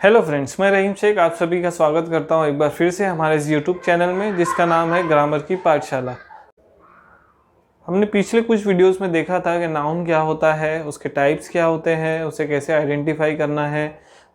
Hello friends, मैं रहीम शेख आप सभी का स्वागत करता हूं एक बार फिर से हमारे इस यूट्यूब चैनल में जिसका नाम है ग्रामर की पाठशाला। हमने पिछले कुछ वीडियोस में देखा था कि नाउन क्या होता है, उसके टाइप्स क्या होते हैं, उसे कैसे आइडेंटिफाई करना है।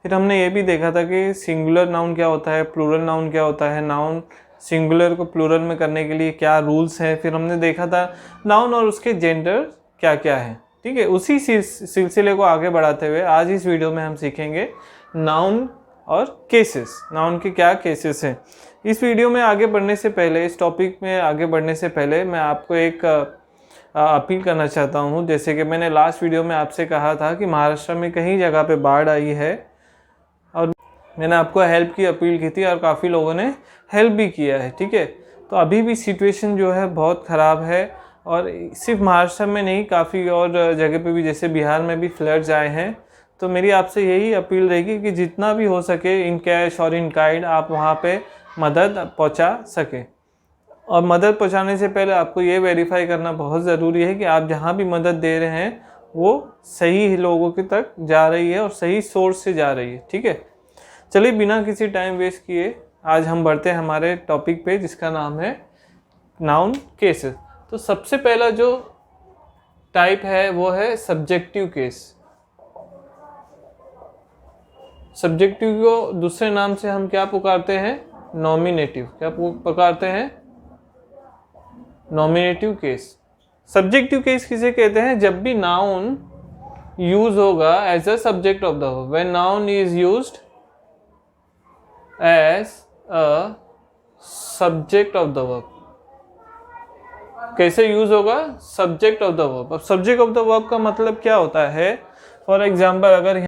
फिर हमने ये भी देखा था कि सिंगुलर नाउन क्या होता है, प्लूरल नाउन क्या होता है, नाउन सिंगुलर को प्लूरल में करने के लिए क्या रूल्स हैं। फिर हमने देखा था नाउन और उसके जेंडर क्या क्या है। ठीक है, उसी सिलसिले को आगे बढ़ाते हुए आज इस वीडियो में हम सीखेंगे नाउन और केसेस, नाउन के क्या केसेस हैं। इस वीडियो में आगे बढ़ने से पहले, इस टॉपिक में आगे बढ़ने से पहले मैं आपको एक अपील करना चाहता हूँ। जैसे कि मैंने लास्ट वीडियो में आपसे कहा था कि महाराष्ट्र में कई जगह पे बाढ़ आई है और मैंने आपको हेल्प की अपील की थी और काफ़ी लोगों ने हेल्प भी किया है। ठीक है, तो अभी भी सिचुएशन जो है बहुत ख़राब है और सिर्फ महाराष्ट्र में नहीं, काफ़ी और जगह पे भी, जैसे बिहार में भी फ्लड्स आए हैं। तो मेरी आपसे यही अपील रहेगी कि जितना भी हो सके इन कैश और इन काइंड आप वहाँ पे मदद पहुँचा सके। और मदद पहुँचाने से पहले आपको ये वेरीफाई करना बहुत ज़रूरी है कि आप जहाँ भी मदद दे रहे हैं वो सही लोगों के तक जा रही है और सही सोर्स से जा रही है। ठीक है, चलिए बिना किसी टाइम वेस्ट किए आज हम बढ़ते हैं हमारे टॉपिक पे जिसका नाम है नाउन केसेस। तो सबसे पहला जो टाइप है वो है सब्जेक्टिव केस। सब्जेक्टिव को दूसरे नाम से हम क्या पुकारते हैं? नॉमिनेटिव। क्या पुकारते हैं? Nominative case. सब्जेक्टिव केस किसे कहते हैं? जब भी नाउन यूज होगा as a subject of the verb, when noun is used as a subject of the verb. कैसे यूज होगा? Subject of the verb. अब सब्जेक्ट ऑफ द वर्ब का मतलब क्या होता है? फॉर एग्जाम्पल, अगर,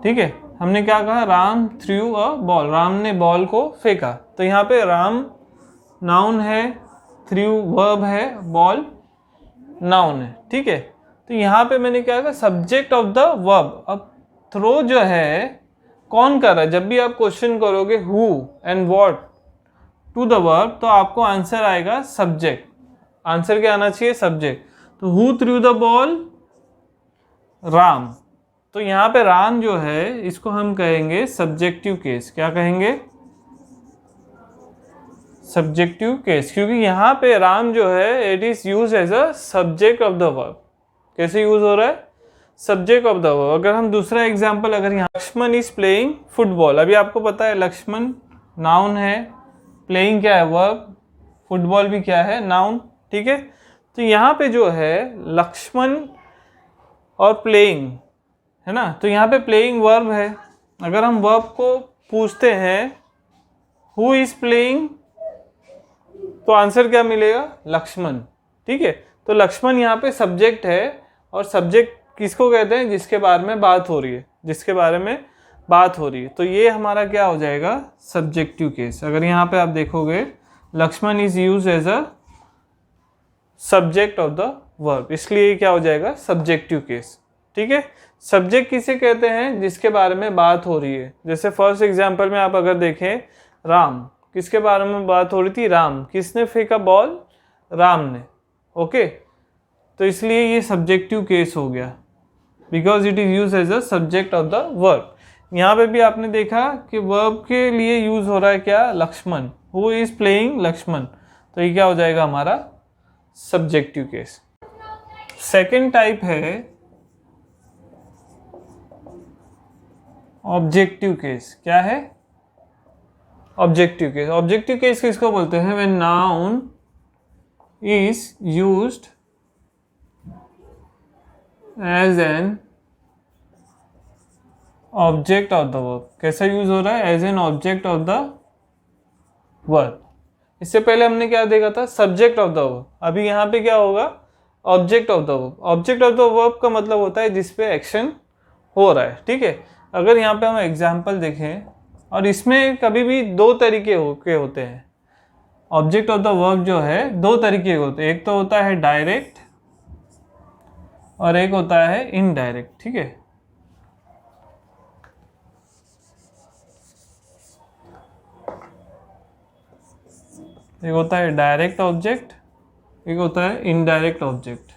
ठीक है, हमने क्या कहा? Ram through a ball, Ram ने बॉल को फेंका। तो यहाँ पे राम नाउन है, थ्रू वर्ब है, बॉल नाउन है। ठीक है, तो यहाँ पे मैंने क्या कहा? Subject of the verb. अब थ्रो जो है कौन कर रहा है? जब भी आप क्वेश्चन करोगे who and what to the verb, तो आपको आंसर आएगा सब्जेक्ट। आंसर क्या आना चाहिए? सब्जेक्ट। तो who through the ball? Ram. तो यहाँ पे राम जो है इसको हम कहेंगे सब्जेक्टिव केस। क्या कहेंगे? सब्जेक्टिव केस, क्योंकि यहाँ पे राम जो है it is use as a subject of the verb. कैसे यूज हो रहा है? Subject of the verb. अगर हम दूसरा एग्जांपल, अगर यहाँ लक्ष्मण इज प्लेइंग फुटबॉल, अभी आपको पता है लक्ष्मण नाउन है, प्लेइंग क्या है? वर्ब, फुटबॉल भी क्या है? नाउन। ठीक है, तो यहाँ पे जो है लक्ष्मण और प्लेइंग है ना, तो यहाँ पे प्लेइंग वर्ब है। अगर हम वर्ब को पूछते हैं हु इज प्लेइंग, तो आंसर क्या मिलेगा? लक्ष्मण। ठीक है, तो लक्ष्मण यहाँ पे सब्जेक्ट है और सब्जेक्ट किसको कहते हैं? जिसके बारे में बात हो रही है, जिसके बारे में बात हो रही है। तो ये हमारा क्या हो जाएगा? Subjective case. अगर यहाँ पे आप देखोगे Lakshman is use as a subject of the verb, इसलिए क्या हो जाएगा? Subjective case. ठीक है, सब्जेक्ट किसे कहते हैं? जिसके बारे में बात हो रही है। जैसे फर्स्ट एग्जांपल में आप अगर देखें, राम, किसके बारे में बात हो रही थी? राम। किसने फेंका बॉल? राम ने। ओके, तो इसलिए ये सब्जेक्टिव केस हो गया, because it is use as a subject of the verb. यहाँ पे भी आपने देखा कि वर्ब के लिए यूज हो रहा है क्या? Lakshman. Who is playing? Lakshman. तो ये क्या हो जाएगा? हमारा सब्जेक्टिव केस। सेकेंड टाइप है ऑब्जेक्टिव केस। क्या है? Objective case. ऑब्जेक्टिव केस किसको बोलते हैं? When noun is used as an object of the verb. कैसा यूज हो रहा है? As an object of the verb. इससे पहले हमने क्या देखा था? Subject of the verb. अभी यहाँ पे क्या होगा? Object of the verb. Object of the verb का मतलब होता है जिसपे एक्शन हो रहा है। ठीक है, अगर यहाँ पे हम एग्जाम्पल देखें, और इसमें कभी भी दो तरीके के होते हैं। ऑब्जेक्ट ऑफ द वर्ब जो है दो तरीके के होते हैं, एक तो होता है डायरेक्ट और एक होता है इनडायरेक्ट। ठीक है, एक होता है डायरेक्ट ऑब्जेक्ट, एक होता है इनडायरेक्ट ऑब्जेक्ट।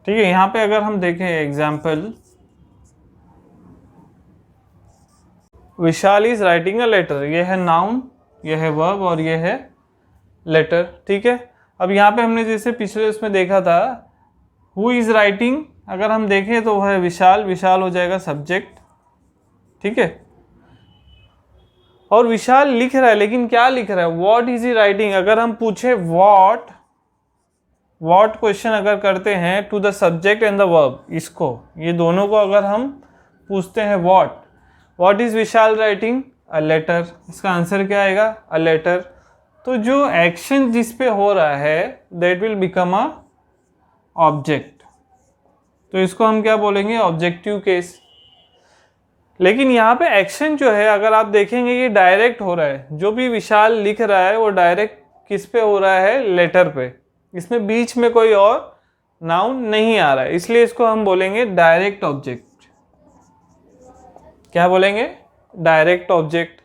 ठीक है, यहाँ पे अगर हम देखें example, Vishal is writing a letter, ये है नाउन, ये है वर्ब और ये है लेटर। ठीक है, अब यहाँ पे हमने जैसे पिछले उसमें देखा था हु इज राइटिंग, अगर हम देखें तो वह है विशाल, विशाल हो जाएगा सब्जेक्ट। ठीक है, और विशाल लिख रहा है, लेकिन क्या लिख रहा है, व्हाट इज ही राइटिंग। अगर हम पूछे व्हाट क्वेश्चन अगर करते हैं to the subject and the verb, इसको ये दोनों को अगर हम पूछते हैं what is Vishal writing, a letter, इसका आंसर क्या आएगा, अ लेटर। तो जो एक्शन जिस पे हो रहा है that will become a object, तो इसको हम क्या बोलेंगे, ऑब्जेक्टिव केस। लेकिन यहाँ पे एक्शन जो है अगर आप देखेंगे ये डायरेक्ट हो रहा है, जो भी विशाल लिख रहा है वो डायरेक्ट किस पे हो रहा है, लेटर पे, इसमें बीच में कोई और नाउन नहीं आ रहा है, इसलिए इसको हम बोलेंगे डायरेक्ट ऑब्जेक्ट। क्या बोलेंगे, डायरेक्ट ऑब्जेक्ट।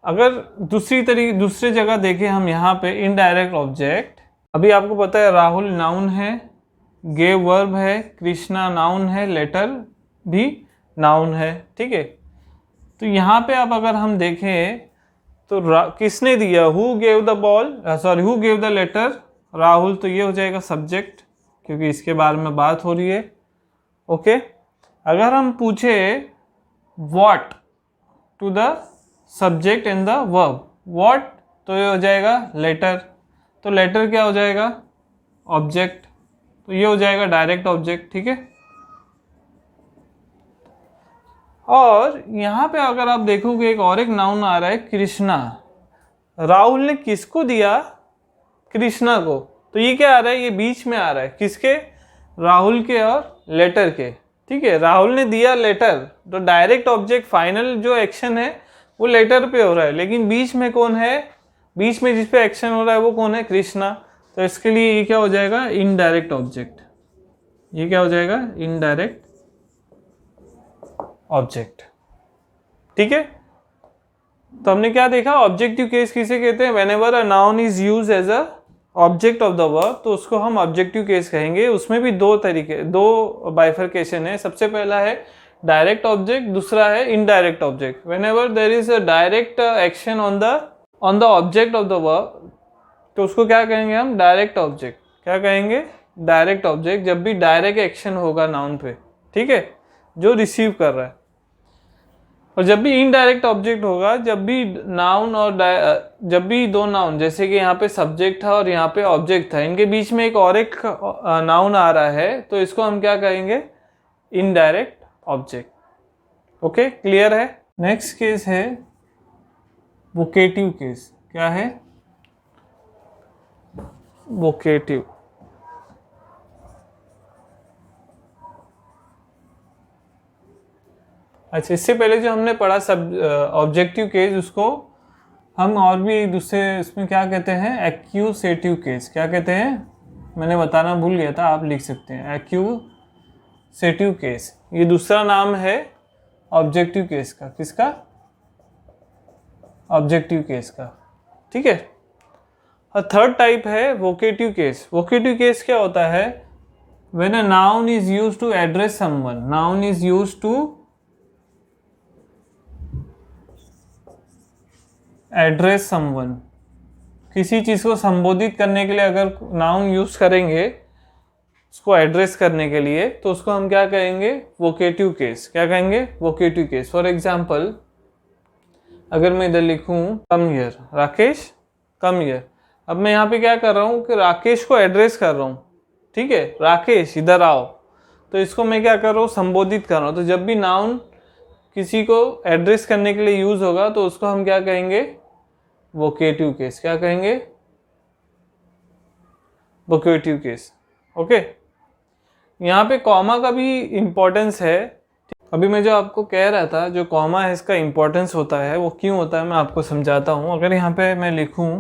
अगर दूसरी जगह देखें हम यहाँ पे इनडायरेक्ट ऑब्जेक्ट, अभी आपको पता है राहुल नाउन है, गेव वर्ब है, कृष्णा नाउन है, लेटर भी नाउन है। ठीक है, तो यहाँ पे अब अगर हम देखें तो किसने दिया, who gave the ball, sorry who gave the letter, Rahul, तो ये हो जाएगा सब्जेक्ट क्योंकि इसके बारे में बात हो रही है। ओके, अगर हम पूछे what to the subject and the verb, what, तो ये हो जाएगा लेटर, तो लेटर क्या हो जाएगा, ऑब्जेक्ट, तो ये हो जाएगा डायरेक्ट ऑब्जेक्ट। ठीक है, और यहाँ पे अगर आप देखोगे एक नाउन आ रहा है कृष्णा, राहुल ने किसको दिया, कृष्णा को, तो ये क्या आ रहा है, ये बीच में आ रहा है, किसके, राहुल के और लेटर के। ठीक है, राहुल ने दिया लेटर, तो डायरेक्ट ऑब्जेक्ट फाइनल जो एक्शन है वो लेटर पे हो रहा है, लेकिन बीच में कौन है, बीच में जिस पे एक्शन हो रहा है वो कौन है, कृष्णा, तो इसके लिए ये क्या हो जाएगा, इनडायरेक्ट ऑब्जेक्ट। ये क्या हो जाएगा, इनडायरेक्ट ऑब्जेक्ट। ठीक है, तो हमने क्या देखा, ऑब्जेक्टिव केस किसे कहते हैं, whenever a noun is used as a object of the verb, तो उसको हम ऑब्जेक्टिव केस कहेंगे। उसमें भी दो बाइफरकेशन है, सबसे पहला है डायरेक्ट ऑब्जेक्ट, दूसरा है indirect object. Whenever there is a direct action on the object of the verb, तो उसको क्या कहेंगे हम, डायरेक्ट ऑब्जेक्ट। क्या कहेंगे, डायरेक्ट ऑब्जेक्ट, जब भी डायरेक्ट एक्शन होगा नाउन पे, ठीक है, जो रिसीव कर रहा है। और जब भी इनडायरेक्ट ऑब्जेक्ट होगा, जब भी नाउन और जब भी दो नाउन, जैसे कि यहाँ पे सब्जेक्ट था और यहाँ पे ऑब्जेक्ट था, इनके बीच में एक नाउन आ रहा है, तो इसको हम क्या कहेंगे, इनडायरेक्ट ऑब्जेक्ट। ओके, क्लियर है। नेक्स्ट केस है वोकेटिव केस। क्या है, वोकेटिव। अच्छा, इससे पहले जो हमने पढ़ा ऑब्जेक्टिव केस, उसको हम और भी दूसरे इसमें क्या कहते हैं, एक्यूसेटिव केस। क्या कहते हैं, मैंने बताना भूल गया था, आप लिख सकते हैं, एक्यूसेटिव केस। ये दूसरा नाम है ऑब्जेक्टिव केस का। किसका, ऑब्जेक्टिव केस का। ठीक है, और थर्ड टाइप है वोकेटिव केस। वोकेटिव केस क्या होता है, when a noun is used to address someone, noun is used to address someone, किसी चीज़ को संबोधित करने के लिए अगर नाउन यूज करेंगे उसको एड्रेस करने के लिए, तो उसको हम क्या कहेंगे, वोकेटिव केस। क्या कहेंगे, वोकेटिव केस। फॉर एग्जाम्पल, अगर मैं इधर लिखूं come here, Rakesh come here, अब मैं यहाँ पे क्या कर रहा हूँ कि राकेश को एड्रेस कर रहा हूँ। ठीक है, राकेश इधर आओ, तो इसको मैं क्या कर रहा हूँ, संबोधित कर रहा हूँ। तो जब भी नाउन किसी को एड्रेस करने के लिए यूज होगा तो उसको हम क्या कहेंगे, वोकेटिव केस। क्या कहेंगे, वोकेटिव केस। ओके, यहाँ पे कॉमा का भी इंपॉर्टेंस है। अभी मैं जो आपको कह रहा था, जो कॉमा है इसका इंपॉर्टेंस होता है, वो क्यों होता है मैं आपको समझाता हूँ। अगर यहाँ पे मैं लिखूँ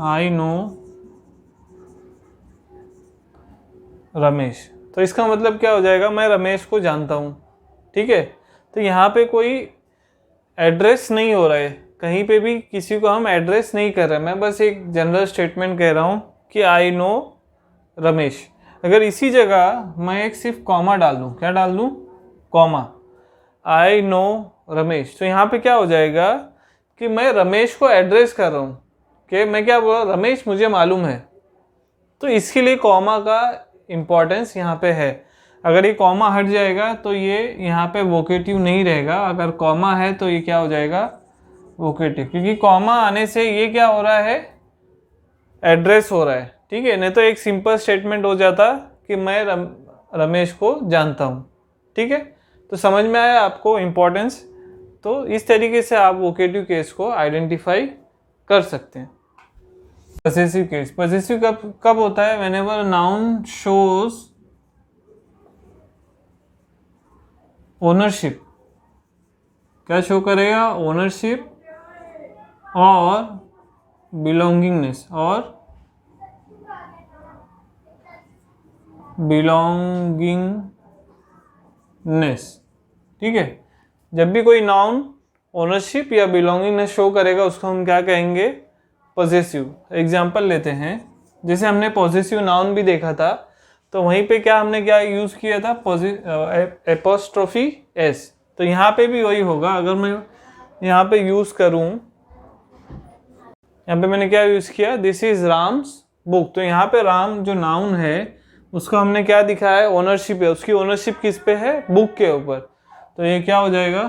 आई नो रमेश, तो इसका मतलब क्या हो जाएगा, मैं रमेश को जानता हूँ। ठीक है, तो यहाँ पे कोई एड्रेस नहीं हो रहा है, कहीं पे भी किसी को हम एड्रेस नहीं कर रहे, मैं बस एक जनरल स्टेटमेंट कह रहा हूँ कि आई नो रमेश। अगर इसी जगह मैं एक सिर्फ कॉमा डाल दूँ, क्या डाल दूँ, कॉमा, आई नो रमेश। तो यहाँ पे क्या हो जाएगा कि मैं रमेश को एड्रेस कर रहा हूँ, कि मैं क्या बोल रहा हूँ, रमेश मुझे मालूम है। तो इसके लिए कॉमा का इम्पोर्टेंस यहाँ पे है। अगर ये कॉमा हट जाएगा तो ये यहाँ पे वोकेटिव नहीं रहेगा, अगर कॉमा है तो ये क्या हो जाएगा, वोकेटिव, क्योंकि कॉमा आने से ये क्या हो रहा है, एड्रेस हो रहा है। ठीक है, नहीं तो एक सिंपल स्टेटमेंट हो जाता कि मैं रमेश को जानता हूँ। ठीक है, तो समझ में आया आपको इम्पोर्टेंस। तो इस तरीके से आप वोकेटिव केस को आइडेंटिफाई कर सकते हैं। पॉसेसिव केस, पॉसेसिव कब होता है, व्हेनेवर नाउन शोज ओनरशिप। क्या शो करेगा, ओनरशिप और बिलोंगिंगनेस, और बिलोंगिंगनेस। ठीक है, जब भी कोई नाउन ओनरशिप या बिलोंगिंगनेस शो करेगा उसको हम क्या कहेंगे, पॉसेसिव। एग्जाम्पल लेते हैं, जैसे हमने पॉसेसिव नाउन भी देखा था, तो वहीं पे क्या हमने क्या यूज़ किया था, एपोस्ट्रोफी एस। तो यहाँ पे भी वही होगा। अगर मैं यहाँ पे यूज़ करूँ, यहाँ पे मैंने क्या यूज़ किया, दिस इज राम्स बुक। तो यहाँ पे राम जो नाउन है उसको हमने क्या दिखाया है, ओनरशिप है, उसकी ओनरशिप किस पे है, बुक के ऊपर। तो ये क्या हो जाएगा,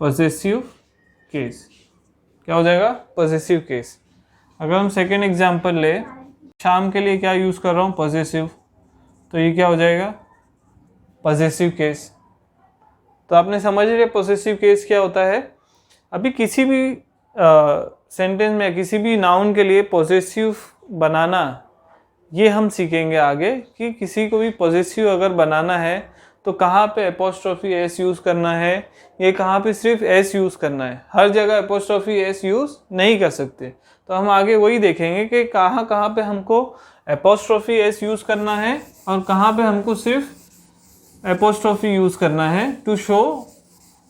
पॉसेसिव केस। क्या हो जाएगा, पॉसेसिव केस। अगर हम सेकेंड एग्जांपल ले, शाम के लिए क्या यूज़ कर रहा हूँ, पॉसेसिव, तो ये क्या हो जाएगा, पॉसेसिव केस। तो आपने समझ लिया पॉसेसिव केस क्या होता है। अभी किसी भी सेंटेंस में किसी भी नाउन के लिए पॉसेसिव बनाना, ये हम सीखेंगे आगे कि किसी को भी पॉसेसिव अगर बनाना है तो कहाँ पे एपोस्ट्रोफी एस यूज़ करना है, ये कहाँ पे सिर्फ एस यूज़ करना है, हर जगह एपोस्ट्रोफी एस यूज़ नहीं कर सकते। तो हम आगे वही देखेंगे कि कहाँ कहाँ पे हमको एपोस्ट्रोफी एस यूज़ करना है और कहाँ पे हमको सिर्फ एपोस्ट्रोफी यूज़ करना है टू शो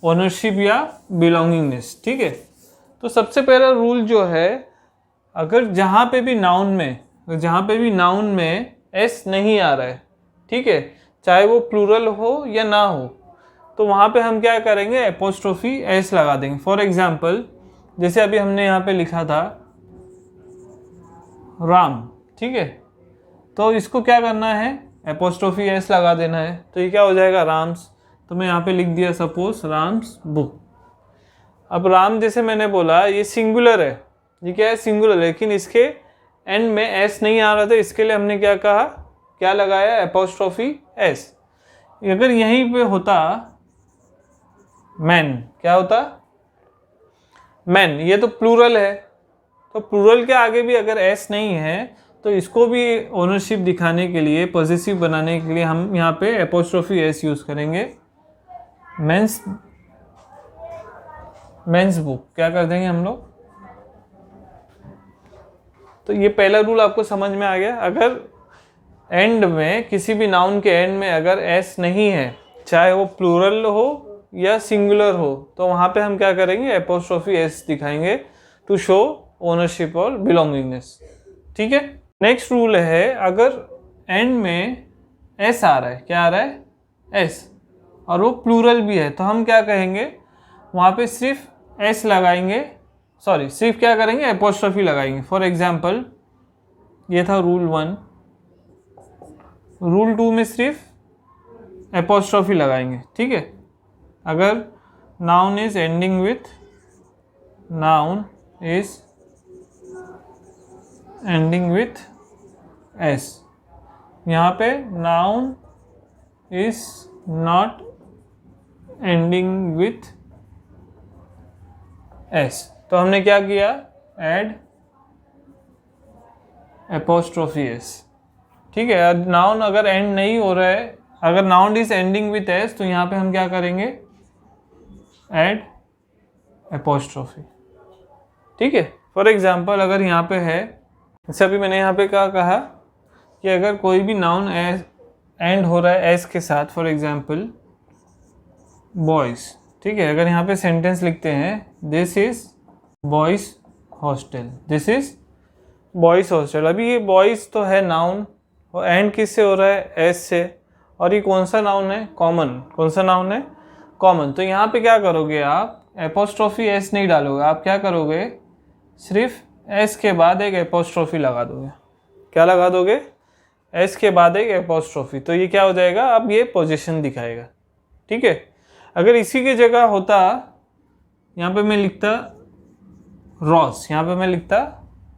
ओनरशिप या बिलोंगिंगनेस। ठीक है, तो सबसे पहला रूल जो है, अगर जहाँ पे भी नाउन में एस नहीं आ रहा है, ठीक है, चाहे वो प्लूरल हो या ना हो, तो वहाँ पे हम क्या करेंगे, एपोस्ट्रोफी एस लगा देंगे। फॉर एग्जाम्पल, जैसे अभी हमने यहाँ पे लिखा था राम, ठीक है, तो इसको क्या करना है, एपोस्ट्रोफी एस लगा देना है। तो ये क्या हो जाएगा, राम्स। तो मैं यहाँ पे लिख दिया सपोज राम्स बुक। अब राम जैसे मैंने बोला ये सिंगुलर है, ये क्या है, सिंगुलर, लेकिन इसके एंड में एस नहीं आ रहा था, इसके लिए हमने क्या कहा, क्या लगाया, एपोस्ट्रोफी एस। अगर यहीं पे होता मैन, क्या होता, मैन, ये तो प्लूरल है, तो प्लूरल के आगे भी अगर एस नहीं है तो इसको भी ओनरशिप दिखाने के लिए, पॉसेसिव बनाने के लिए हम यहाँ पे एपोस्ट्रोफी एस यूज़ करेंगे। मेंस बुक क्या कर देंगे हम लोग। तो ये पहला रूल आपको समझ में आ गया। अगर एंड में, किसी भी नाउन के एंड में अगर एस नहीं है, चाहे वो प्लूरल हो या सिंगुलर हो, तो वहाँ पे हम क्या करेंगे, एपोस्ट्रोफी एस दिखाएंगे टू शो ओनरशिप और बिलोंगिंगनेस। ठीक है, नेक्स्ट रूल है, अगर एंड में एस आ रहा है, क्या आ रहा है, एस, और वो प्लूरल भी है, तो हम क्या कहेंगे, वहाँ पे सिर्फ एस लगाएंगे, सिर्फ क्या करेंगे, एपोस्ट्रोफी लगाएंगे। फॉर एग्जाम्पल, ये था रूल 1। रूल 2 में सिर्फ एपोस्ट्रोफी लगाएंगे। ठीक है, अगर noun is ending with S, यहाँ पे noun is not ending with S, तो हमने क्या किया, ऐड एपोस्ट्रोफी एस। ठीक है, नाउन अगर एंड नहीं हो रहा है, अगर noun is ending with S, तो यहाँ पे हम क्या करेंगे, ऐड एपोस्ट्रोफी। ठीक है, फॉर एग्जाम्पल, अगर यहाँ पे है, जैसे अभी मैंने यहाँ पे क्या कहा कि अगर कोई भी नाउन एंड हो रहा है एस के साथ, फॉर एग्जाम्पल बॉयज़, ठीक है, अगर यहाँ पे सेंटेंस लिखते हैं, this is boys hostel, this is boys hostel. अभी ये बॉयज़ तो है नाउन, और एंड किससे हो रहा है, एस से, और ये कौन सा नाउन है? कॉमन। कौन सा नाउन है? कॉमन। तो यहाँ पे क्या करोगे आप? एपोस्ट्रोफी एस नहीं डालोगे, आप क्या करोगे? सिर्फ एस के बाद एक एपोस्ट्रोफी लगा दोगे। क्या लगा दोगे? एस के बाद एक एपोस्ट्रोफी। तो ये क्या हो जाएगा? अब ये पोजीशन दिखाएगा। ठीक है। अगर इसी की जगह होता, यहाँ पे मैं लिखता रॉस, यहाँ पे मैं लिखता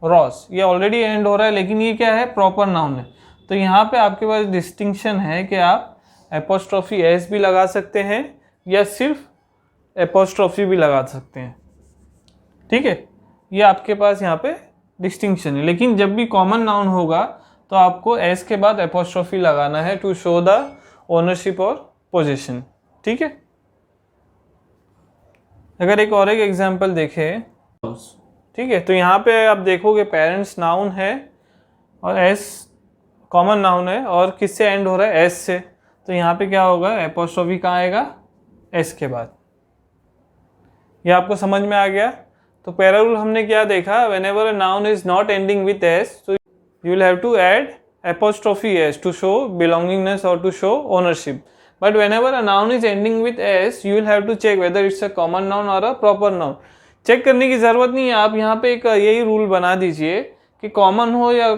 रॉस, ये ऑलरेडी एंड हो रहा है, लेकिन ये क्या है? प्रॉपर नाउन है। तो यहाँ पे आपके पास डिस्टिंक्शन है कि आप एपोस्ट्रोफी एस भी लगा सकते हैं या सिर्फ एपोस्ट्रोफी भी लगा सकते हैं। ठीक है, ये आपके पास यहाँ पे डिस्टिंक्शन है। लेकिन जब भी कॉमन नाउन होगा तो आपको एस के बाद एपोस्ट्रोफी लगाना है टू शो द ओनरशिप और पोजीशन। ठीक है। अगर एक और एक एग्जांपल देखें, ठीक है, तो यहाँ पे आप देखोगे पेरेंट्स नाउन है और एस कॉमन नाउन है और किससे एंड हो रहा है? एस से। तो यहाँ पे क्या होगा? एपोस्ट्रोफी कहाँ आएगा? एस के बाद। ये आपको समझ में आ गया? तो पैरा रूल हमने क्या देखा? Whenever a noun is not ending with S, so you will have to add apostrophe s to show belongingness or to show ownership. But whenever a noun is ending with s, you will have to check whether it's a common noun or a proper noun. Check करने की ज़रूरत नहीं है, आप यहाँ पे एक यही रूल बना दीजिए कि कॉमन हो या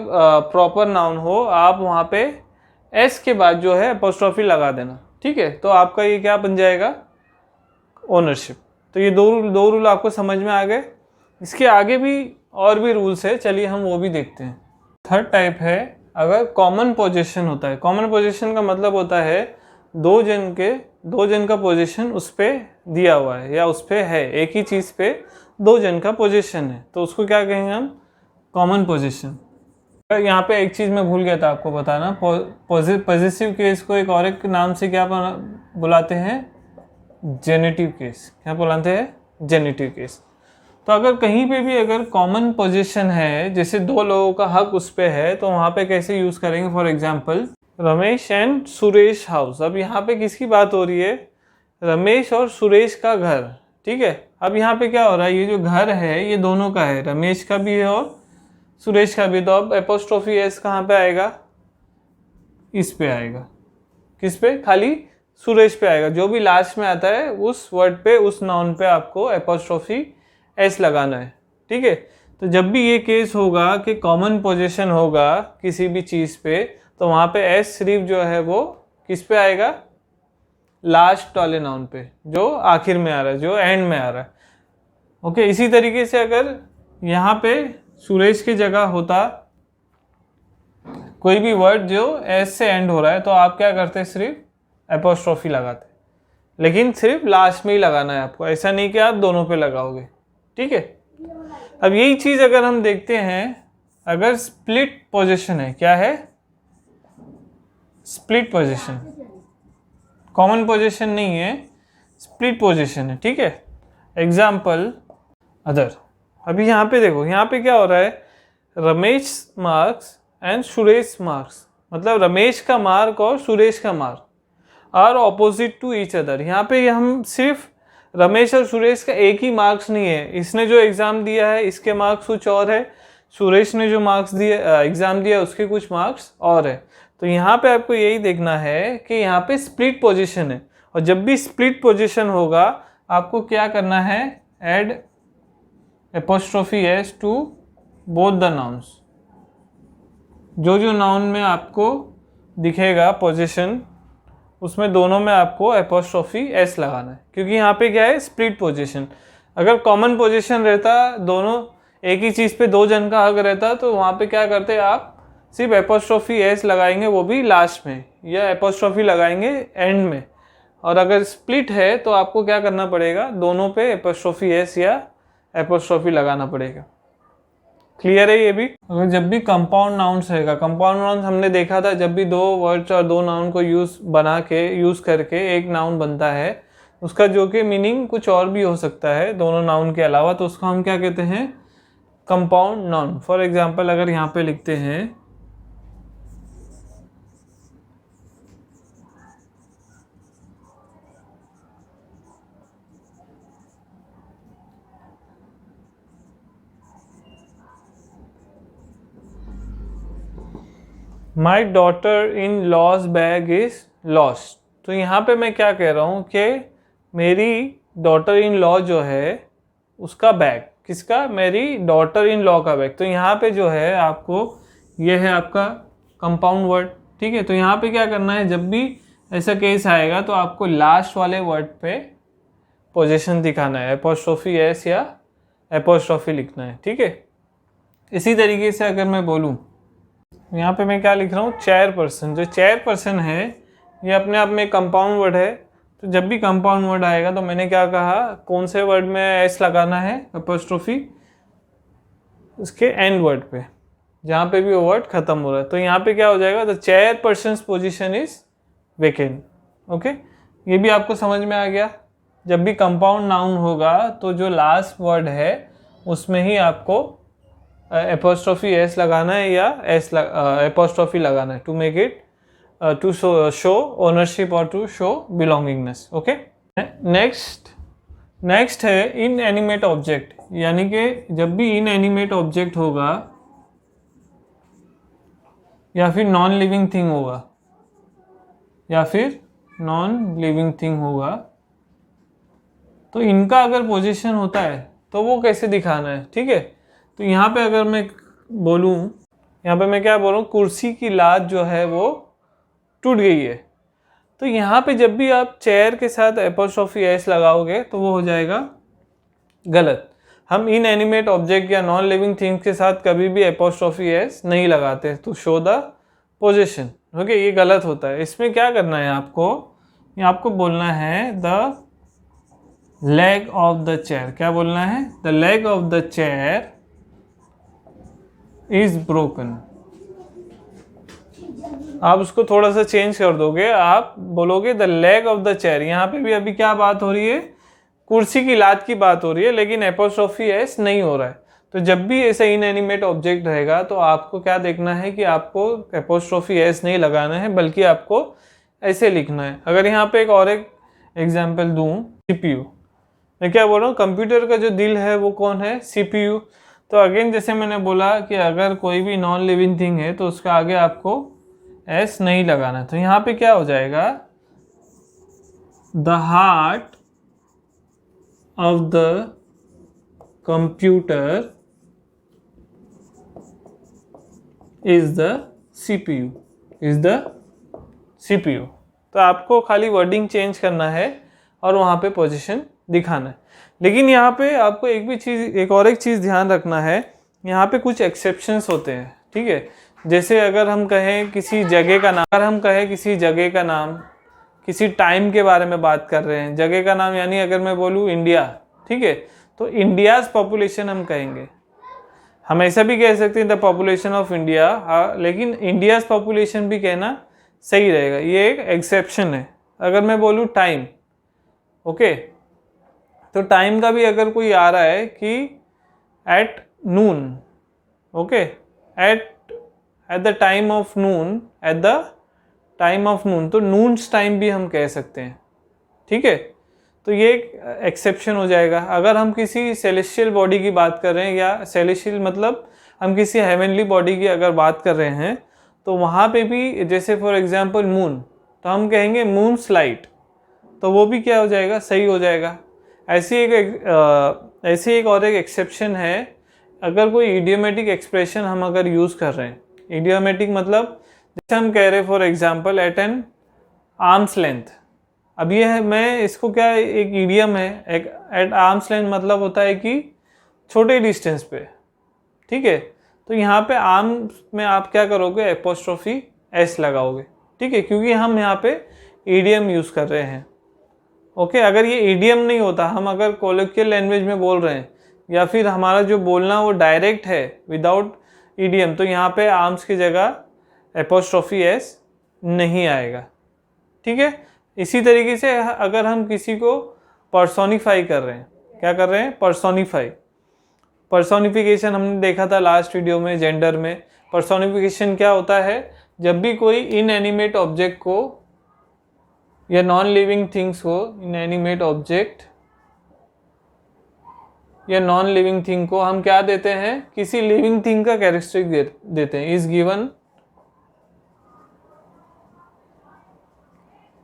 प्रॉपर नाउन हो, आप वहाँ पे s के बाद जो है apostrophe लगा देना। ठीक है, तो आपका ये क्या बन जाएगा? ओनरशिप। तो ये दो रूल आपको समझ में आ गए। इसके आगे भी और भी रूल्स है, चलिए हम वो भी देखते हैं। थर्ड टाइप है अगर कॉमन पोजीशन होता है। कॉमन पोजीशन का मतलब होता है दो जन का पोजीशन उस पर दिया हुआ है या उस पर है, एक ही चीज़ पे दो जन का पोजीशन है, तो उसको क्या कहेंगे हम? Common position. यहाँ पे एक चीज़ मैं भूल गया था आपको बताना, पॉजिटिव केस को एक और एक नाम से क्या बुलाते हैं? Generative case. क्या बुलाते हैं? Generative case. तो अगर कहीं पे भी अगर कॉमन पोजीशन है, जैसे दो लोगों का हक उस पे है, तो वहाँ पे कैसे यूज़ करेंगे? For example Ramesh and Suresh house. अब यहाँ पे किसकी बात हो रही है? रमेश और सुरेश का घर। ठीक है, अब यहाँ पे क्या हो रहा है? ये जो घर है ये दोनों का है, रमेश का भी है और सुरेश का भी। तो अब एपोस्ट्रोफी एस कहाँ पे आएगा? इस पे आएगा। किस पे? खाली सुरेश पे आएगा। जो भी लास्ट में आता है उस वर्ड पे, उस नाउन पे आपको एपोस्ट्रोफी एस लगाना है। ठीक है, तो जब भी ये केस होगा कि कॉमन पोजीशन होगा किसी भी चीज़ पे, तो वहाँ पे एस सिर्फ जो है वो किस पे आएगा? लास्ट वाले नाउन पे, जो आखिर में आ रहा है, जो एंड में आ रहा है। ओके, इसी तरीके से अगर यहाँ पे सुरेश की जगह होता कोई भी वर्ड जो एस से एंड हो रहा है, तो आप क्या करते? सिर्फ एपोस्ट्रोफी लगाते, लेकिन सिर्फ लास्ट में ही लगाना है आपको, ऐसा नहीं कि आप दोनों पे लगाओगे। ठीक है, अब यही चीज अगर हम देखते हैं, अगर स्प्लिट पोजीशन है, क्या है? स्प्लिट पोजीशन, कॉमन पोजीशन नहीं है, स्प्लिट पोजीशन है। ठीक है, एग्जाम्पल अदर। अभी यहाँ पे देखो, यहाँ पे क्या हो रहा है? Ramesh marks and Suresh marks, मतलब रमेश का मार्क और सुरेश का mark are opposite to each other. यहाँ पे हम सिर्फ रमेश और सुरेश का एक ही मार्क्स नहीं है, इसने जो एग्ज़ाम दिया है इसके मार्क्स कुछ और है, सुरेश ने जो मार्क्स दिए एग्ज़ाम दिया उसके कुछ मार्क्स और है। तो यहाँ पे आपको यही देखना है कि यहाँ पे स्प्लिट पोजीशन है, और जब भी स्प्लिट पोजीशन होगा आपको क्या करना है? Add apostrophe s to both the nouns. जो नाउन में आपको दिखेगा पोजीशन, उसमें दोनों में आपको एपोस्ट्रोफी एस लगाना है, क्योंकि यहाँ पे क्या है? Split position. अगर कॉमन पोजीशन रहता, दोनों एक ही चीज़ पे दो जन का हक रहता, तो वहाँ पे क्या करते? आप सिर्फ एपोस्ट्रोफी एस लगाएंगे, वो भी लास्ट में, या एपोस्ट्रोफी लगाएंगे एंड में। और अगर स्प्लिट है तो आपको क्या करना पड़ेगा? दोनों पे एपोस्ट्रोफी एस या एपोस्ट्रोफी लगाना पड़ेगा। क्लियर है ये भी? अगर जब भी कंपाउंड नाउन्स रहेगा, कंपाउंड नाउन्स हमने देखा था, जब भी दो वर्ड्स और दो नाउन को यूज़ करके एक नाउन बनता है, उसका जो कि मीनिंग कुछ और भी हो सकता है दोनों नाउन के अलावा, तो उसको हम क्या कहते हैं? Compound noun. फॉर एग्जांपल अगर यहाँ पे लिखते हैं my daughter in loss bag is lost. तो यहाँ पे मैं क्या कह रहा हूँ कि मेरी डॉटर इन लॉ जो है उसका बैग, किसका, मेरी डॉटर इन लॉ का बैग। तो यहाँ पे जो है आपको, ये है आपका कंपाउंड वर्ड, ठीक है। तो यहाँ पे क्या करना है, जब भी ऐसा केस आएगा तो आपको लास्ट वाले वर्ड पे पोजीशन दिखाना है, एपोस्ट्रोफी एस या एपोस्ट्रोफी लिखना है, ठीक है। इसी तरीके से अगर मैं बोलूँ, यहाँ पे मैं क्या लिख रहा हूँ, चेयर पर्सन। जो चेयर पर्सन है ये अपने आप में एक कंपाउंड वर्ड है। तो जब भी कंपाउंड वर्ड आएगा तो मैंने क्या कहा, कौन से वर्ड में एस लगाना है, एपोस्ट्रोफी, उसके एंड वर्ड पे, जहाँ पे भी वो वर्ड खत्म हो रहा है। तो यहाँ पे क्या हो जाएगा, the chair person position is vacant. Okay, ये भी आपको समझ में आ गया। जब भी कंपाउंड नाउन होगा तो जो लास्ट वर्ड है उसमें ही आपको एपोस्ट्रोफी एस लगाना है या एपोस्ट्रोफी लगाना है, to make it to show ownership और to show belongingness. Okay, next है इन एनिमेट ऑब्जेक्ट। यानी कि जब भी इन एनिमेट ऑब्जेक्ट होगा या फिर नॉन लिविंग थिंग होगा, या फिर नॉन लिविंग थिंग होगा, तो इनका अगर पोजीशन होता है तो वो कैसे दिखाना है, ठीक है। तो यहाँ पे अगर मैं बोलूँ, यहाँ पे मैं क्या बोल रहा हूँ, कुर्सी की लात जो है वो टूट गई है। तो यहाँ पे जब भी आप चेयर के साथ एपोस्ट्रोफी एस लगाओगे तो वो हो जाएगा गलत। हम इन एनिमेट ऑब्जेक्ट या नॉन लिविंग थिंग्स के साथ कभी भी एपोस्ट्रोफी एस नहीं लगाते तो शो द पोजीशन। ओके, ये गलत होता है। इसमें क्या करना है आपको, ये आपको बोलना है the leg of the chair. क्या बोलना है, the leg of the chair is broken. आप उसको थोड़ा सा चेंज कर दोगे, आप बोलोगे the leg of the chair. यहाँ पे भी अभी क्या बात हो रही है, कुर्सी की लात की बात हो रही है, लेकिन एपोस्ट्रोफी एस नहीं हो रहा है। तो जब भी ऐसा इनएनिमेट ऑब्जेक्ट रहेगा तो आपको क्या देखना है कि आपको एपोस्ट्रोफी एस नहीं लगाना है, बल्कि आपको ऐसे लिखना है। अगर यहाँ पे एक एग्जाम्पल दूँ, सीपीयू, मैं क्या बोल रहा हूँ, कंप्यूटर का जो दिल है वो कौन है, सीपीयू। तो अगेन जैसे मैंने बोला कि अगर कोई भी नॉन लिविंग थिंग है तो उसका आगे आपको एस नहीं लगाना। तो यहाँ पे क्या हो जाएगा, the heart of the computer is the CPU, is the CPU. तो आपको खाली वर्डिंग चेंज करना है और वहाँ पे पोजीशन दिखाना है। लेकिन यहाँ पे आपको एक और चीज़ ध्यान रखना है, यहाँ पे कुछ एक्सेप्शंस होते हैं, ठीक है। जैसे अगर हम कहें किसी जगह का नाम, किसी टाइम के बारे में बात कर रहे हैं, जगह का नाम, यानी अगर मैं बोलूँ इंडिया, ठीक है, तो इंडियाज़ पॉपुलेशन हम कहेंगे। हम ऐसा भी कह सकते हैं द पॉपुलेशन ऑफ इंडिया, लेकिन इंडियाज़ पॉपुलेशन भी कहना सही रहेगा, ये एक एक्सेप्शन है। अगर मैं बोलूँ टाइम, ओके, तो टाइम का भी अगर कोई आ रहा है कि at noon, okay, at the time of noon, at the time of noon, तो नून्स टाइम भी हम कह सकते हैं, ठीक है। तो ये एक एक्सेप्शन हो जाएगा। अगर हम किसी सेलेस्टियल बॉडी की बात कर रहे हैं, या सेलेस्टियल मतलब हम किसी हेवनली बॉडी की अगर बात कर रहे हैं, तो वहाँ पे भी जैसे फॉर एग्जांपल मून, तो हम कहेंगे मून्स लाइट, तो वो भी क्या हो जाएगा, सही हो जाएगा। ऐसी एक और एक एक्सेप्शन है, अगर कोई इडियोमेटिक एक्सप्रेशन हम अगर यूज़ कर रहे हैं, इडियोमेटिक मतलब जैसे हम कह रहे हैं for example at an arms length. अब ये है, मैं इसको क्या, एक इडियम है, एक एट आर्म्स लेंथ मतलब होता है कि छोटे डिस्टेंस पे, ठीक है। तो यहाँ पे आर्म्स में आप क्या करोगे, एपोस्ट्रोफी एस लगाओगे, ठीक है, क्योंकि हम यहाँ पे इडियम यूज़ कर रहे हैं। ओके, अगर ये इडियम नहीं होता, हम अगर कोलोकियल लैंग्वेज में बोल रहे हैं या फिर हमारा जो बोलना वो डायरेक्ट है विदाउट इडियम, तो यहाँ पे आर्म्स की जगह एपोस्ट्रोफी एस नहीं आएगा, ठीक है। इसी तरीके से अगर हम किसी को पर्सोनिफाई कर रहे हैं, क्या कर रहे हैं, पर्सोनिफिकेशन हमने देखा था लास्ट वीडियो में, जेंडर में। पर्सोनिफिकेशन क्या होता है, जब भी कोई इनएनिमेट ऑब्जेक्ट को या नॉन लिविंग थिंग्स को, इनएनिमेट ऑब्जेक्ट या नॉन लिविंग थिंग को हम क्या देते हैं, किसी लिविंग थिंग का कैरेक्टरिस्टिक देते हैं, is given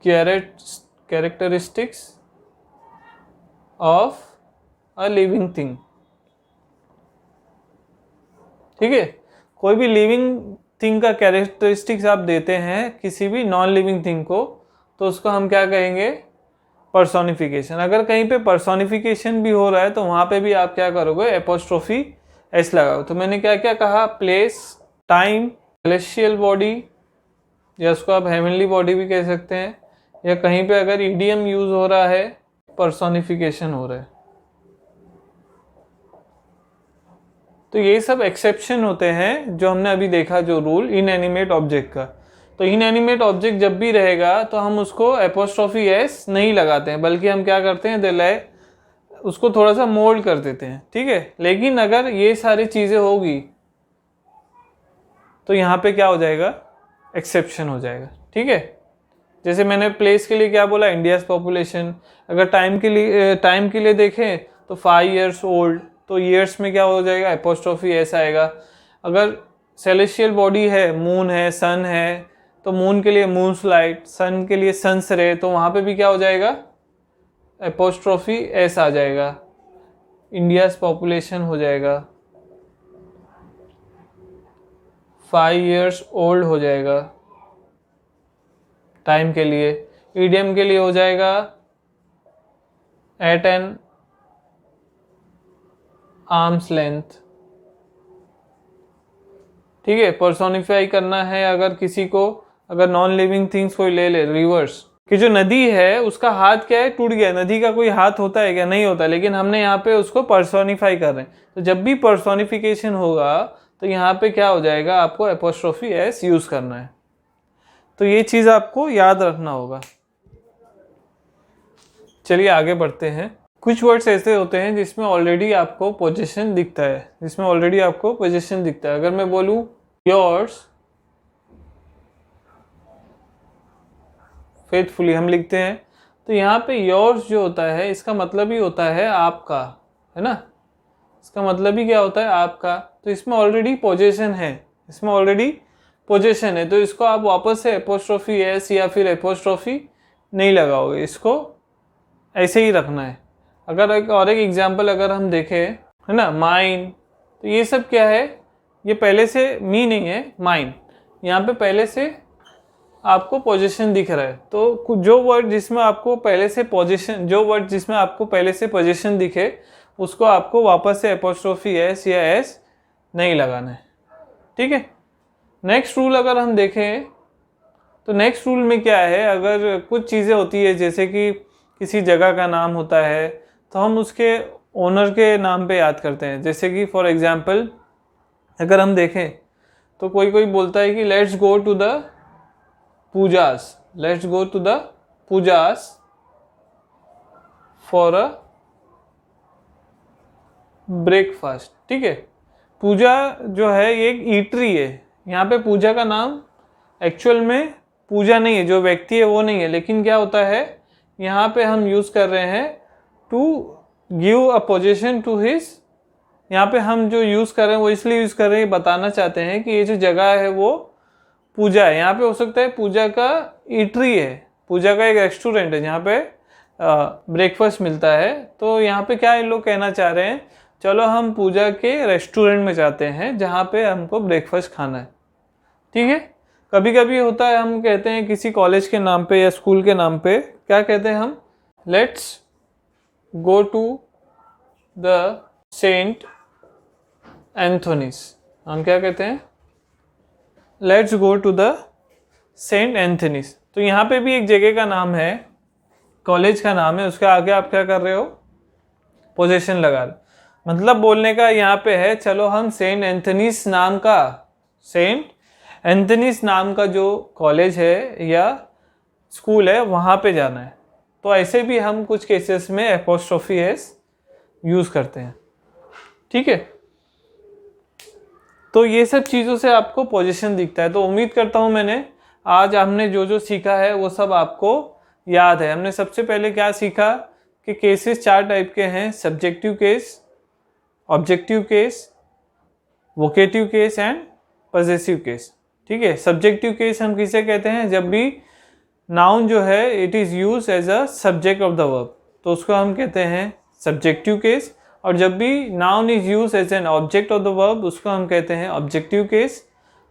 characteristics of a living thing. ठीक है, कोई भी लिविंग थिंग का कैरेक्टरिस्टिक्स आप देते हैं किसी भी नॉन लिविंग थिंग को, तो उसको हम क्या कहेंगे, पर्सोनिफिकेशन। अगर कहीं पे पर्सोनिफिकेशन भी हो रहा है तो वहां पे भी आप क्या करोगे, एपोस्ट्रोफी एस लगाओ। तो मैंने क्या क्या कहा, प्लेस, टाइम, सेलेस्टियल बॉडी, या उसको आप हेवनली बॉडी भी कह सकते हैं, या कहीं पे अगर ईडीएम यूज हो रहा है, पर्सोनिफिकेशन हो रहा है। तो ये सब एक्सेप्शन होते हैं जो हमने अभी देखा, जो रूल इनएनिमेट ऑब्जेक्ट का। तो इनएनिमेट ऑब्जेक्ट जब भी रहेगा तो हम उसको एपोस्ट्रोफी एस नहीं लगाते हैं, बल्कि हम क्या करते हैं, उसको थोड़ा सा मोल्ड कर देते हैं। ठीक है, लेकिन अगर ये सारी चीजें होगी तो यहाँ पे क्या हो जाएगा, एक्सेप्शन हो जाएगा। ठीक है, जैसे मैंने प्लेस के लिए क्या बोला, इंडियाज पॉपुलेशन। अगर टाइम के लिए देखें तो 5 years ओल्ड, तो ईयर्स में क्या हो जाएगा, एपोस्ट्रोफी एस आएगा। अगर सेलेस्टियल बॉडी है, मून है, सन है, तो मून के लिए मून्स लाइट, सन के लिए सन्स रे, तो वहाँ पे भी क्या हो जाएगा, एपोस्ट्रोफी एस आ जाएगा। इंडियाज पॉपुलेशन हो जाएगा, 5 years ओल्ड हो जाएगा टाइम के लिए। ईडीएम के लिए हो जाएगा एट एन आर्म्स लेंथ। ठीक है, पर्सोनिफाई करना है अगर किसी को, अगर नॉन लिविंग थिंग्स कोई ले ले, रिवर्स कि जो नदी है उसका हाथ क्या है, टूट गया। नदी का कोई हाथ होता है क्या, नहीं होता, लेकिन हमने यहाँ पे उसको पर्सोनिफाई कर रहे हैं। तो जब भी पर्सोनिफिकेशन होगा तो यहाँ पे क्या हो जाएगा, आपको एपोस्ट्रोफी एस यूज करना है। तो ये चीज आपको याद रखना होगा। चलिए आगे बढ़ते हैं। कुछ वर्ड्स ऐसे होते हैं जिसमें ऑलरेडी आपको पोजीशन दिखता है, अगर मैं बोलूं योर्स फेथफुली, हम लिखते हैं, तो यहाँ पे योर्स जो होता है इसका मतलब ही होता है आपका, है ना। इसका मतलब ही क्या होता है, आपका। तो इसमें ऑलरेडी पोजीशन है, तो इसको आप वापस से एपोस्ट्रोफी एस या फिर एपोस्ट्रोफी नहीं लगाओगे, इसको ऐसे ही रखना है। अगर एक एग्जांपल अगर हम देखें, है ना, माइन, तो ये सब क्या है, ये पहले से मी नहीं है, माइन, यहाँ पे पहले से आपको पोजीशन दिख रहा है। तो जो वर्ड जिसमें आपको पहले से पोजीशन दिखे, उसको आपको वापस से एपोस्ट्रोफी एस या एस नहीं लगाना है। ठीक है, नेक्स्ट रूल अगर हम देखें तो नेक्स्ट रूल में क्या है, अगर कुछ चीज़ें होती है जैसे कि किसी जगह का नाम होता है तो हम उसके ओनर के नाम पे याद करते हैं। जैसे कि फॉर एग्जांपल अगर हम देखें तो कोई बोलता है कि let's go to the Pooja's for a breakfast. ठीक है, पूजा जो है ये एक ईटरी है। यहाँ पे पूजा का नाम एक्चुअल में पूजा नहीं है, जो व्यक्ति है वो नहीं है, लेकिन क्या होता है यहाँ पे हम यूज कर रहे हैं to give a position to his. यहाँ पे हम जो यूज कर रहे हैं वो इसलिए यूज कर रहे हैं, बताना चाहते हैं कि ये जो जगह है वो पूजा है। यहाँ पे हो सकता है पूजा का ईटरी है, पूजा का एक रेस्टोरेंट है जहाँ पे ब्रेकफास्ट मिलता है। तो यहाँ पे क्या इन लोग कहना चाह रहे हैं, चलो हम पूजा के रेस्टोरेंट में जाते हैं जहाँ पे हमको ब्रेकफास्ट खाना है। ठीक है, कभी कभी होता है हम कहते हैं किसी कॉलेज के नाम पे या स्कूल के नाम पे, क्या कहते हैं हम, let's go to the saint Anthony's. हम क्या कहते हैं, let's go to the saint Anthony's. तो यहाँ पे भी एक जगह का नाम है, कॉलेज का नाम है, उसके आगे आप क्या कर रहे हो, पोजीशन लगा रहे। मतलब बोलने का यहाँ पे है, चलो हम सेंट एंथोनीज नाम का जो कॉलेज है या स्कूल है वहाँ पे जाना है। तो ऐसे भी हम कुछ केसेस में एपोस्ट्रोफी एस यूज करते हैं। ठीक है, तो ये सब चीज़ों से आपको पोजीशन दिखता है। तो उम्मीद करता हूँ मैंने आज हमने जो सीखा है वो सब आपको याद है। हमने सबसे पहले क्या सीखा कि केसेस 4 टाइप के हैं, subjective case, objective case, vocative case and possessive case. ठीक है, सब्जेक्टिव केस हम किसे कहते हैं, जब भी नाउन जो है it is use as a subject of the verb, तो उसको हम कहते हैं सब्जेक्टिव केस। और जब भी noun is use as an object of the verb उसको हम कहते हैं ऑब्जेक्टिव केस।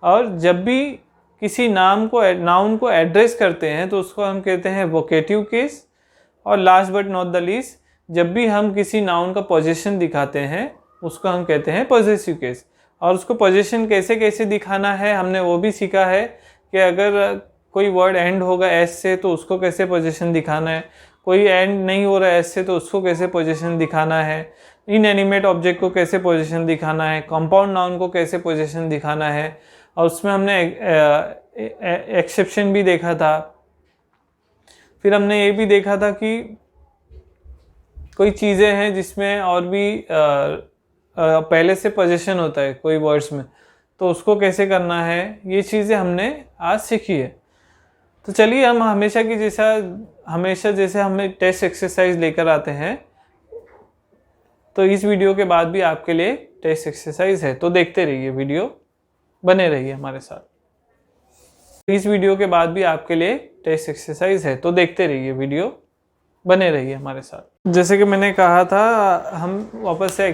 और जब भी किसी नाउन को एड्रेस करते हैं तो उसको हम कहते हैं वोकेटिव केस। और last but not the least, जब भी हम किसी नाउन का पोजीशन दिखाते हैं उसको हम कहते हैं पॉजेसिव केस। और उसको पोजीशन कैसे कैसे दिखाना है हमने वो भी सीखा है कि अगर कोई वर्ड एंड होगा एस से तो उसको कैसे पोजीशन दिखाना है, कोई एंड नहीं हो रहा है एस से तो उसको कैसे पोजीशन दिखाना है, इनएनिमेट ऑब्जेक्ट को कैसे पोजीशन दिखाना है, कंपाउंड नाउन को कैसे पोजीशन दिखाना है। और उसमें हमने एक्सेप्शन भी देखा था। फिर हमने ये भी देखा था कि कोई चीज़ें हैं जिसमें और भी पहले से पोजीशन होता है कोई वर्ड्स में, तो उसको कैसे करना है, ये चीज़ें हमने आज सीखी है। तो चलिए हम हमेशा जैसे हमें टेस्ट एक्सरसाइज लेकर आते हैं, तो इस वीडियो के बाद भी आपके लिए टेस्ट एक्सरसाइज है, तो देखते रहिए, वीडियो बने रहिए हमारे साथ। इस वीडियो के बाद भी आपके लिए टेस्ट एक्सरसाइज है, तो देखते रहिए, वीडियो बने रहिए हमारे साथ। जैसे कि मैंने कहा था, हम वापस से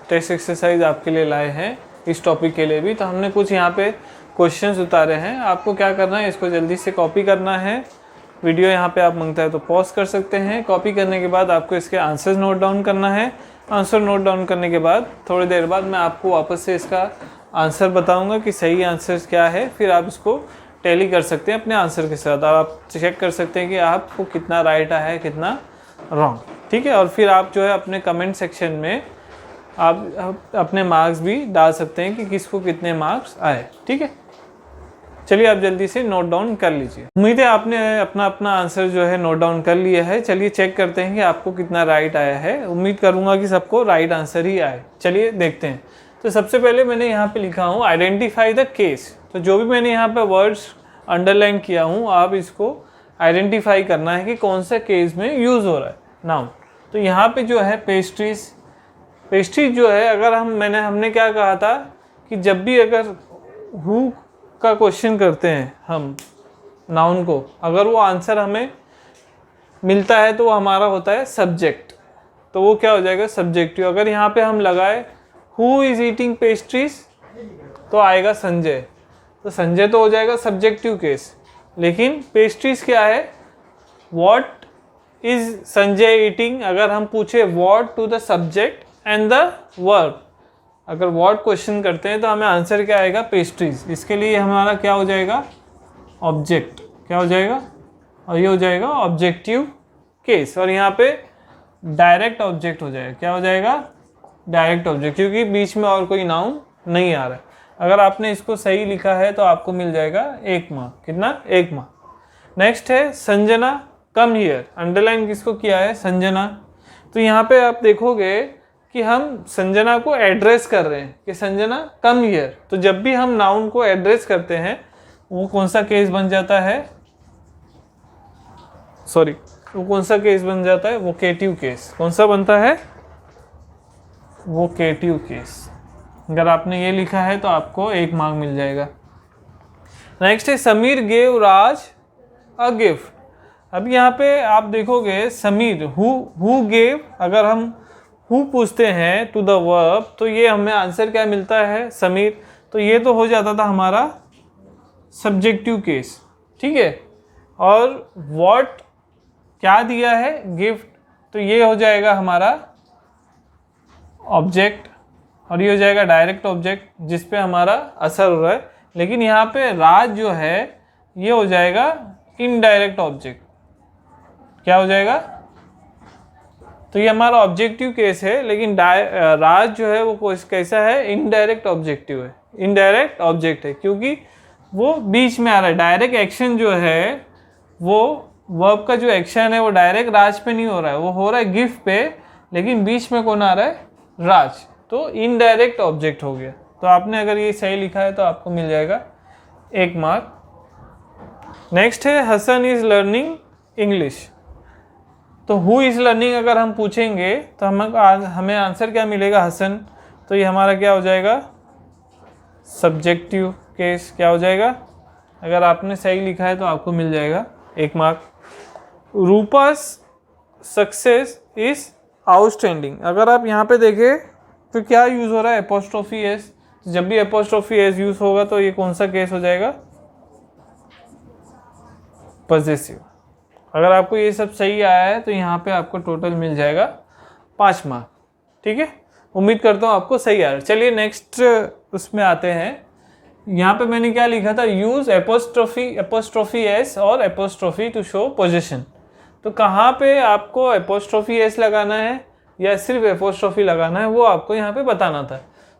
टेस्ट एक्सरसाइज आपके लिए लाए हैं इस टॉपिक के लिए भी। तो हमने कुछ यहाँ पे क्वेश्चंस उतारे हैं, आपको क्या करना है, इसको जल्दी से कॉपी करना है। वीडियो यहाँ पे आप मांगता है तो पॉज कर सकते हैं। कॉपी करने के बाद आपको इसके आंसर्स नोट डाउन करना है। आंसर नोट डाउन करने के बाद थोड़ी देर बाद मैं आपको वापस से इसका आंसर बताऊंगा कि सही आंसर क्या है। फिर आप इसको टैली कर सकते हैं अपने आंसर के साथ, और आप चेक कर सकते हैं कि आपको कितना राइट आया है, कितना रॉन्ग। ठीक है, और फिर आप जो है अपने कमेंट सेक्शन में आप अपने मार्क्स भी डाल सकते हैं कि किसको कितने मार्क्स आए। ठीक है, चलिए आप जल्दी से नोट डाउन कर लीजिए। उम्मीद है आपने अपना आंसर जो है नोट डाउन कर लिया है। चलिए चेक करते हैं कि आपको कितना राइट आया है। उम्मीद करूंगा कि सबको राइट आंसर ही आए। चलिए देखते हैं। तो सबसे पहले मैंने यहाँ पे लिखा हूँ आइडेंटिफाई द केस। तो जो भी मैंने यहाँ पे वर्ड्स अंडरलाइन किया हूँ, आप इसको आइडेंटिफाई करना है कि कौन सा केस में यूज़ हो रहा है नाउन। तो यहाँ पे जो है पेस्ट्रीज जो है, अगर हमने क्या कहा था कि जब भी अगर हु का क्वेश्चन करते हैं हम नाउन को, अगर वो आंसर हमें मिलता है तो वो हमारा होता है सब्जेक्ट, तो वो क्या हो जाएगा सब्जेक्टिव। अगर यहाँ पे हम लगाए हु इज ईटिंग पेस्ट्रीज तो आएगा संजय, तो संजय तो हो जाएगा सब्जेक्टिव केस। लेकिन पेस्ट्रीज क्या है, व्हाट इज संजय ईटिंग, अगर हम पूछे what to the subject and the verb, अगर व्हाट क्वेश्चन करते हैं तो हमें आंसर क्या आएगा पेस्ट्रीज। इसके लिए हमारा क्या हो जाएगा ऑब्जेक्ट, क्या हो जाएगा, और ये हो जाएगा ऑब्जेक्टिव केस। और यहाँ पे डायरेक्ट ऑब्जेक्ट हो जाएगा, क्या हो जाएगा डायरेक्ट ऑब्जेक्ट, क्योंकि बीच में और कोई नाउन नहीं आ रहा है। अगर आपने इसको सही लिखा है तो आपको मिल जाएगा 1 मार्क। कितना, 1 मार्क। नेक्स्ट है संजना कम हियर। अंडरलाइन किसको किया है, संजना। तो यहाँ पे आप देखोगे कि हम संजना को एड्रेस कर रहे हैं कि संजना कम हियर। तो जब भी हम नाउन को एड्रेस करते हैं वो कौन सा केस बन जाता है, वो कौन सा केस बन जाता है, वोकेटिव केस। कौन सा बनता है, वोकेटिव केस। अगर आपने ये लिखा है तो आपको 1 मार्क मिल जाएगा। नेक्स्ट है Sameer gave Raj a gift. अब यहाँ पे आप देखोगे समीर हु गेव, अगर हम हु पूछते हैं टू द वर्ब तो ये हमें आंसर क्या मिलता है समीर, तो ये तो हो जाता था हमारा सब्जेक्टिव केस। ठीक है, और व्हाट क्या दिया है गिफ्ट, तो ये हो जाएगा हमारा ऑब्जेक्ट, और ये हो जाएगा डायरेक्ट ऑब्जेक्ट जिस पे हमारा असर हो रहा है। लेकिन यहाँ पे राज जो है ये हो जाएगा इनडायरेक्ट ऑब्जेक्ट, क्या हो जाएगा, तो ये हमारा ऑब्जेक्टिव केस है। लेकिन राज जो है वो कैसा है, इनडायरेक्ट ऑब्जेक्टिव है, इनडायरेक्ट ऑब्जेक्ट है, क्योंकि वो बीच में आ रहा है। डायरेक्ट एक्शन जो है वो वर्ब का जो एक्शन है वो डायरेक्ट राज पे नहीं हो रहा है, वो हो रहा है गिफ्ट पे, लेकिन बीच में कौन आ रहा है, राज, तो इनडायरेक्ट ऑब्जेक्ट हो गया। तो आपने अगर ये सही लिखा है तो आपको मिल जाएगा 1 मार्क। नेक्स्ट है हसन इज लर्निंग इंग्लिश। तो हु इज लर्निंग अगर हम पूछेंगे तो हमें आंसर क्या मिलेगा, हसन, तो ये हमारा क्या हो जाएगा सब्जेक्टिव केस, क्या हो जाएगा। अगर आपने सही लिखा है तो आपको मिल जाएगा 1 मार्क। रूपास सक्सेस इज आउटस्टैंडिंग, अगर आप यहाँ पे देखें तो क्या यूज़ हो रहा है, एपोस्ट्रोफी एस। जब भी एपोस्ट्रोफी एस यूज़ होगा तो ये कौन सा केस हो जाएगा, पॉजेसिव। अगर आपको ये सब सही आया है तो यहाँ पे आपको टोटल मिल जाएगा 5 मार्क। ठीक है, उम्मीद करता हूँ आपको सही आ रहा है। चलिए नेक्स्ट उसमें आते हैं। यहाँ पे मैंने क्या लिखा था, यूज एपोस्ट्रोफी एस और एपोस्ट्रोफी टू शो पोजीशन। तो कहाँ पे आपको एपोस्ट्रोफी एस लगाना है या सिर्फ एपोस्ट्रोफी लगाना है वो आपको यहाँ पे बताना था।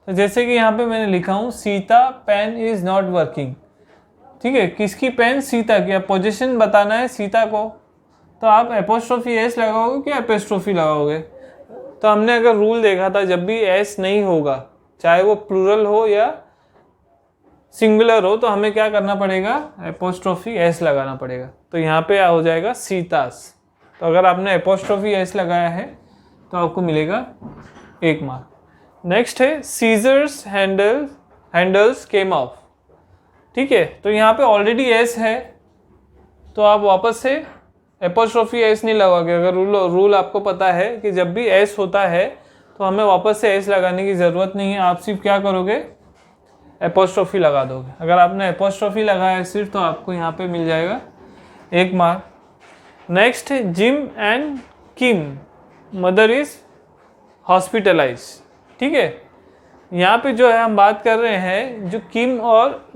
तो जैसे कि यहाँ पे मैंने लिखा हूँ Sita pen is not working. ठीक है, किसकी पेन, सीता की। अब पोजीशन बताना है सीता को, तो आप एपोस्ट्रोफी एस लगाओगे कि एपोस्ट्रोफी लगाओगे। तो हमने अगर रूल देखा था, जब भी एस नहीं होगा, चाहे वो प्लूरल हो या सिंगुलर हो, तो हमें क्या करना पड़ेगा, एपोस्ट्रोफी एस लगाना पड़ेगा। तो यहाँ पे हो जाएगा सीतास। तो अगर आपने एपोस्ट्रोफी एस लगाया है तो आपको मिलेगा 1 मार्क। नेक्स्ट है सीजर्स हैंडल्स केम ऑफ। ठीक है, तो यहाँ पे ऑलरेडी एस है तो आप वापस से एपोस्ट्रोफी एस नहीं लगाओगे। अगर रूल आपको पता है कि जब भी एस होता है तो हमें वापस से एस लगाने की ज़रूरत नहीं है, आप सिर्फ क्या करोगे, एपोस्ट्रोफी लगा दोगे। अगर आपने एपोस्ट्रोफी लगाया सिर्फ तो आपको यहाँ पे मिल जाएगा 1 मार्क। नेक्स्ट है Jim and Kim mother is hospitalise. ठीक है, यहाँ पे जो है हम बात कर रहे हैं, जो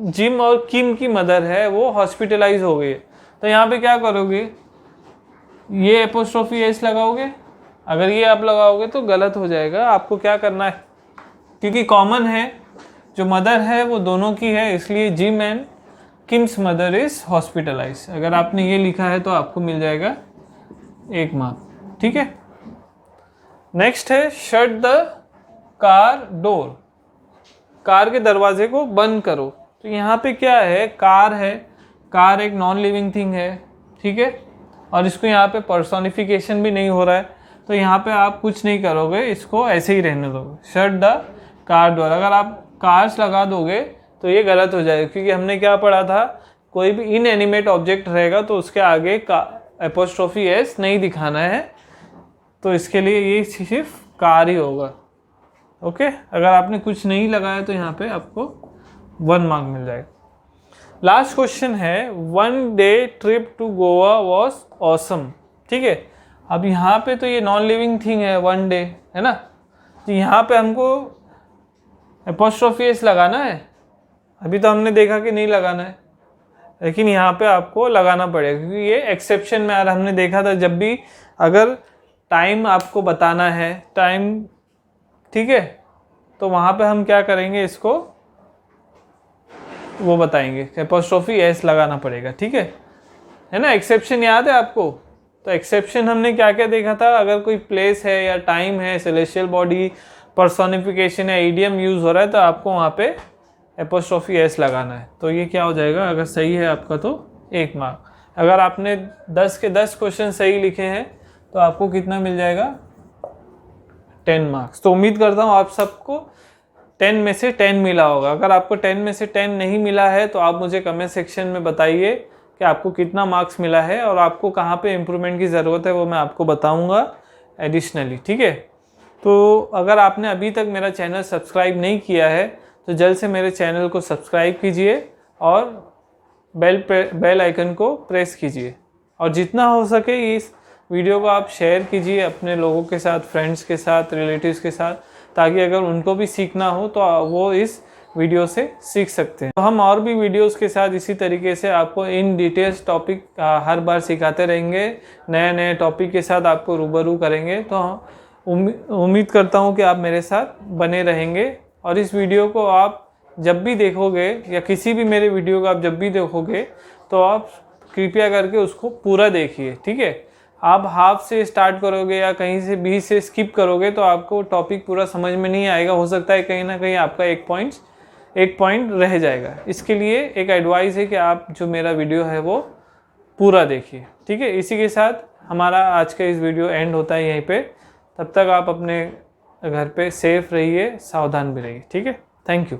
जिम और किम की मदर है वो हॉस्पिटलाइज हो गई है। तो यहाँ पे क्या करोगे, ये एपोस्ट्रोफी एस लगाओगे। अगर ये आप लगाओगे तो गलत हो जाएगा। आपको क्या करना है, क्योंकि कॉमन है, जो मदर है वो दोनों की है, इसलिए Jim and Kim's mother is hospitalise. अगर आपने ये लिखा है तो आपको मिल जाएगा 1 मार्क। ठीक है, नेक्स्ट है shut the car door, car के दरवाजे को बंद करो। तो यहाँ पे क्या है, कार एक नॉन लिविंग थिंग है। ठीक है, और इसको यहाँ पे पर्सोनिफिकेशन भी नहीं हो रहा है, तो यहाँ पे आप कुछ नहीं करोगे, इसको ऐसे ही रहने दोगे, शट द कार डोर। अगर आप कार्स लगा दोगे तो ये गलत हो जाएगा, क्योंकि हमने क्या पढ़ा था, कोई भी इनएनिमेट ऑब्जेक्ट रहेगा तो उसके आगे एपोस्ट्रोफी एस नहीं दिखाना है। तो इसके लिए ये सिर्फ कार ही होगा। ओके, अगर आपने कुछ नहीं लगाया तो यहाँ पे आपको 1 मार्क मिल जाएगा। लास्ट क्वेश्चन है, 1 day trip to Goa was awesome. ठीक है, अब यहाँ पे तो ये नॉन लिविंग थिंग है, 1 डे है ना, तो यहाँ पे हमको एपोस्ट्रोफी एस लगाना है। अभी तो हमने देखा कि नहीं लगाना है, लेकिन यहाँ पे आपको लगाना पड़ेगा, क्योंकि ये एक्सेप्शन में आ रहा। हमने देखा था जब भी अगर टाइम आपको बताना है, टाइम, ठीक है, तो वहाँ पे हम क्या करेंगे, इसको वो बताएंगे, एपोस्ट्रोफी एस लगाना पड़ेगा। ठीक है ना, एक्सेप्शन याद है आपको। तो एक्सेप्शन हमने क्या क्या देखा था, अगर कोई प्लेस है या टाइम है, सेलेस्टियल बॉडी, पर्सोनिफिकेशन या ईडियम यूज़ हो रहा है, तो आपको वहाँ पे एपोस्ट्रोफी एस लगाना है। तो ये क्या हो जाएगा, अगर सही है आपका तो 1 मार्क। अगर आपने 10 के 10 क्वेश्चन सही लिखे हैं तो आपको कितना मिल जाएगा, 10 मार्क्स। तो उम्मीद करता हूँ आप सबको 10 में से 10 मिला होगा। अगर आपको 10 में से 10 नहीं मिला है तो आप मुझे कमेंट सेक्शन में बताइए कि आपको कितना मार्क्स मिला है और आपको कहाँ पे इम्प्रूवमेंट की ज़रूरत है, वो मैं आपको बताऊँगा एडिशनली। ठीक है, तो अगर आपने अभी तक मेरा चैनल सब्सक्राइब नहीं किया है तो जल्द से मेरे चैनल को सब्सक्राइब कीजिए और बेल आइकन को प्रेस कीजिए, और जितना हो सके इस वीडियो को आप शेयर कीजिए अपने लोगों के साथ, फ्रेंड्स के साथ, रिलेटिव्स के साथ, ताकि अगर उनको भी सीखना हो तो वो इस वीडियो से सीख सकते हैं। तो हम और भी वीडियोस के साथ इसी तरीके से आपको इन डिटेल्स टॉपिक हर बार सिखाते रहेंगे, नए नए टॉपिक के साथ आपको रूबरू करेंगे। तो उम्मीद करता हूँ कि आप मेरे साथ बने रहेंगे, और इस वीडियो को आप जब भी देखोगे या किसी भी मेरे वीडियो को आप जब भी देखोगे तो आप कृपया करके उसको पूरा देखिए। ठीक है, आप हाफ से स्टार्ट करोगे या कहीं से बीच से स्किप करोगे तो आपको टॉपिक पूरा समझ में नहीं आएगा। हो सकता है कहीं ना कहीं आपका एक पॉइंट रह जाएगा। इसके लिए एक एडवाइस है कि आप जो मेरा वीडियो है वो पूरा देखिए। ठीक है, इसी के साथ हमारा आज का इस वीडियो एंड होता है यहीं पे। तब तक आप अपने घर पे सेफ रहिए, सावधान भी रहिए। ठीक है, थैंक यू।